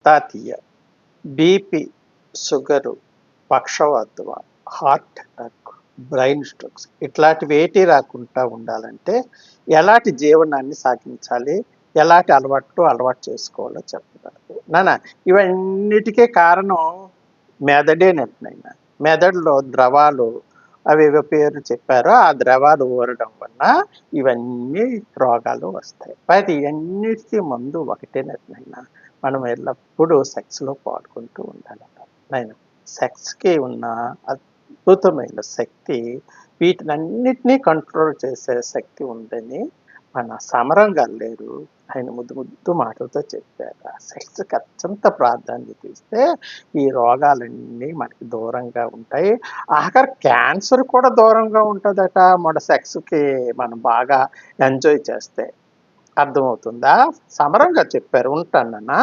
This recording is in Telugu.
తాతీయ, బీపీ, షుగరు, పక్షవాతం, హార్ట్ అటాక్, బ్రెయిన్ స్ట్రోక్స్ ఇట్లాంటివి ఏటి రాకుండా ఉండాలంటే ఎలాంటి జీవనాన్ని సాగించాలి, ఎలాంటి అలవాటు చేసుకోవాలో చెప్పగలరు నాన్న. ఇవన్నిటికీ కారణం మెదడేనండి నాయన. మెదడులో ద్రవాలు అవేవో పేర్లు చెప్పారో ఆ ద్రవాలు ఊరడం వల్ల ఇవన్నీ రోగాలు వస్తాయి. అయితే ఇవన్నిటికీ మందు ఒకటేనండి నాయన. మనం ఎల్లప్పుడూ సెక్స్‌లో పాల్గొంటూ ఉండాలట నాయన. సెక్స్‌కి ఉన్న అద్భుతమైన శక్తి వీటినన్నిటిని కంట్రోల్ చేసే శక్తి ఉందని మన సమరం గారు లేరు. ఆయన ముద్దు ముద్దు మాటలతో చెప్పారు. ఆ సెక్స్‌కి అత్యంత ప్రాధాన్యత ఇస్తే ఈ రోగాలన్నీ మనకి దూరంగా ఉంటాయి. ఆఖరి క్యాన్సర్ కూడా దూరంగా ఉంటదట మన సెక్స్‌కి మనం బాగా ఎంజాయ్ చేస్తే. అర్థమవుతుందా? సమరం గారు చెప్పారు. ఉంటాను నాన్న.